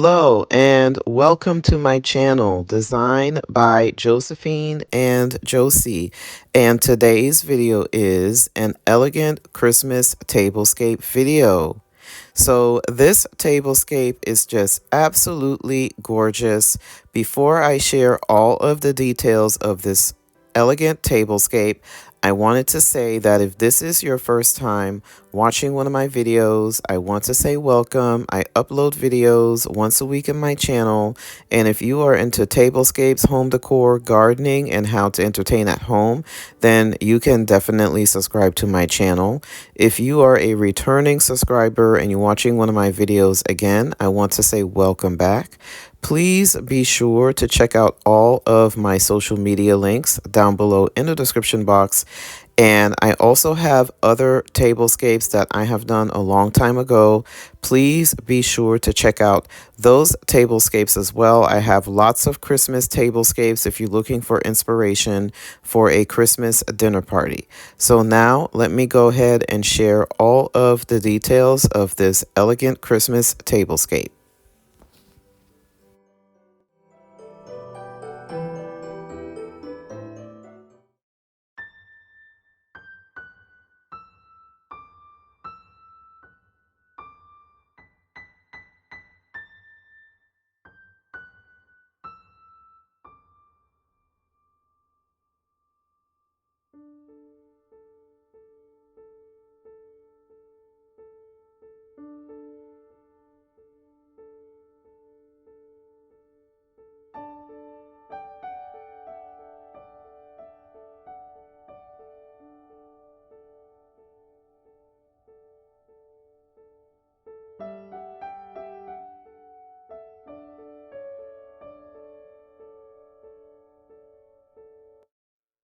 Hello and welcome to my channel, designed by Josephine and Josie. And today's video is an elegant Christmas tablescape video. So this tablescape is just absolutely gorgeous. Before I share all of the details of this elegant tablescape, I wanted to say that if this is your first time watching one of my videos, I want to say welcome. I upload videos once a week in my channel, and if you are into tablescapes, home decor, gardening, and how to entertain at home, then you can definitely subscribe to my channel. If you are a returning subscriber and you're watching one of my videos again, I want to say welcome back. Please be sure to check out all of my social media links down below in the description box. And I also have other tablescapes that I have done a long time ago. Please be sure to check out those tablescapes as well. I have lots of Christmas tablescapes if you're looking for inspiration for a Christmas dinner party. So now let me go ahead and share all of the details of this elegant Christmas tablescape.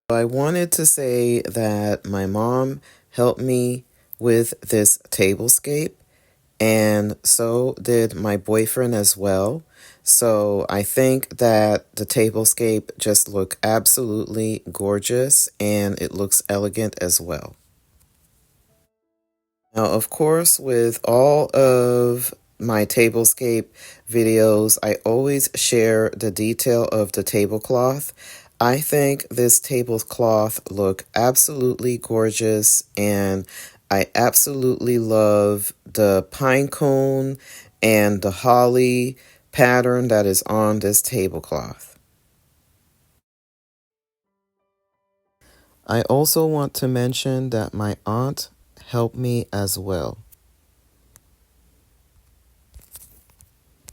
I wanted to say that my mom helped me with this tablescape, and so did my boyfriend as well. So I think that the tablescape just look absolutely gorgeous and it looks elegant as well. Now, of course, with all of my tablescape videos, I always share the detail of the tablecloth. I think this tablecloth look absolutely gorgeous, and I absolutely love the pine cone and the holly pattern that is on this tablecloth. I also want to mention that my aunt helped me as well.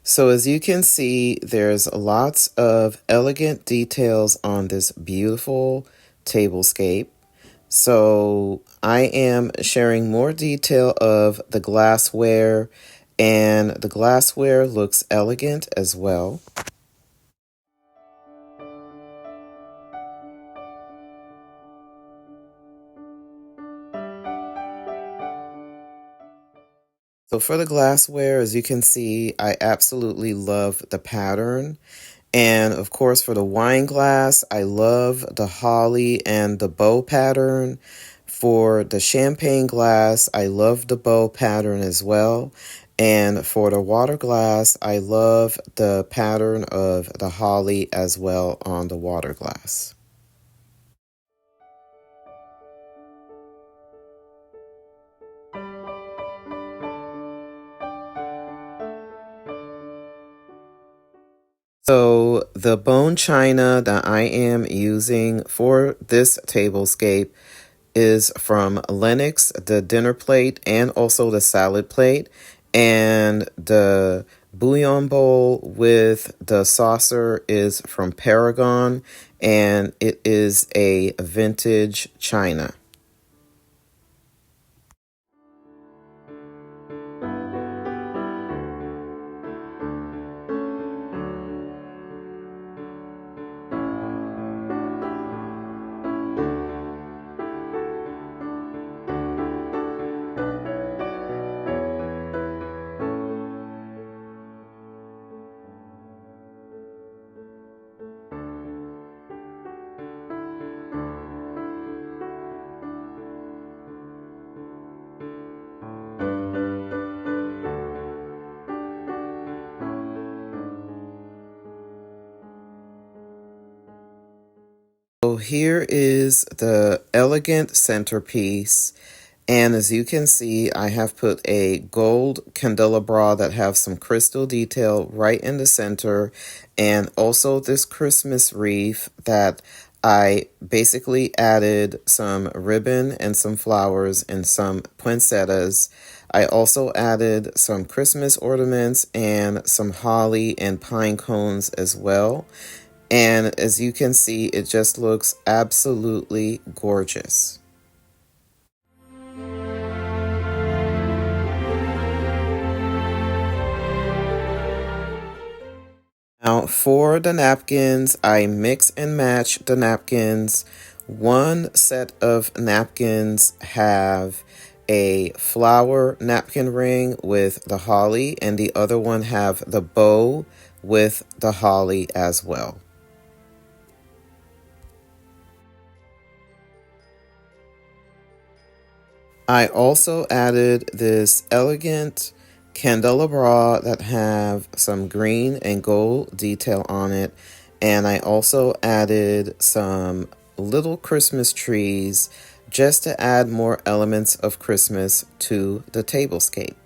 So as you can see, there's lots of elegant details on this beautiful tablescape. So I am sharing more detail of the glassware, and the glassware looks elegant as well. So for the glassware, as you can see, I absolutely love the pattern. And of course, for the wine glass, I love the holly and the bow pattern. For the champagne glass, I love the bow pattern as well. And for the water glass, I love the pattern of the holly as well on the water glass. So the bone china that I am using for this tablescape is from Lennox, the dinner plate and also the salad plate, and the bouillon bowl with the saucer is from Paragon, and it is a vintage china. here is the elegant centerpiece. And as you can see, I have put a gold candelabra that have some crystal detail right in the center. And also this Christmas wreath that I basically added some ribbon and some flowers and some poinsettias. I also added some Christmas ornaments and some holly and pine cones as well. And as you can see, it just looks absolutely gorgeous. Now for the napkins, I mix and match the napkins. One set of napkins have a flower napkin ring with the holly, and the other one have the bow with the holly as well. I also added this elegant candelabra that have some green and gold detail on it. And I also added some little Christmas trees just to add more elements of Christmas to the tablescape.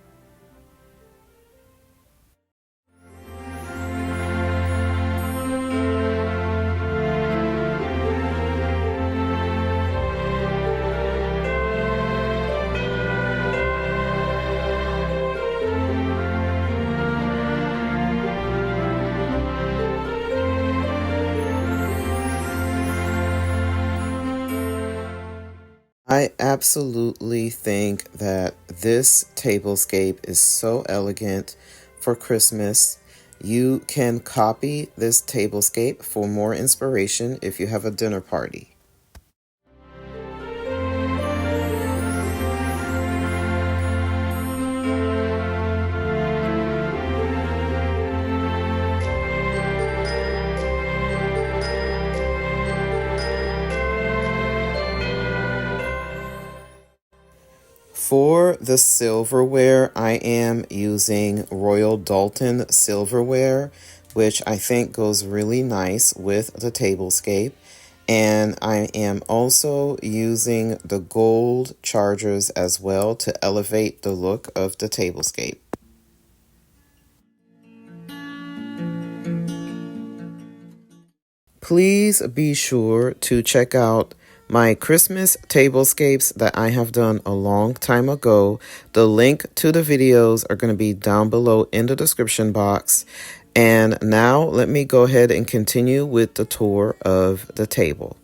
I absolutely think that this tablescape is so elegant for Christmas. You can copy this tablescape for more inspiration if you have a dinner party. For the silverware, I am using Royal Doulton silverware, which I think goes really nice with the tablescape. And I am also using the gold chargers as well to elevate the look of the tablescape. Please be sure to check out my Christmas tablescapes that I have done a long time ago. The link to the videos are going to be down below in the description box. And now let me go ahead and continue with the tour of the table.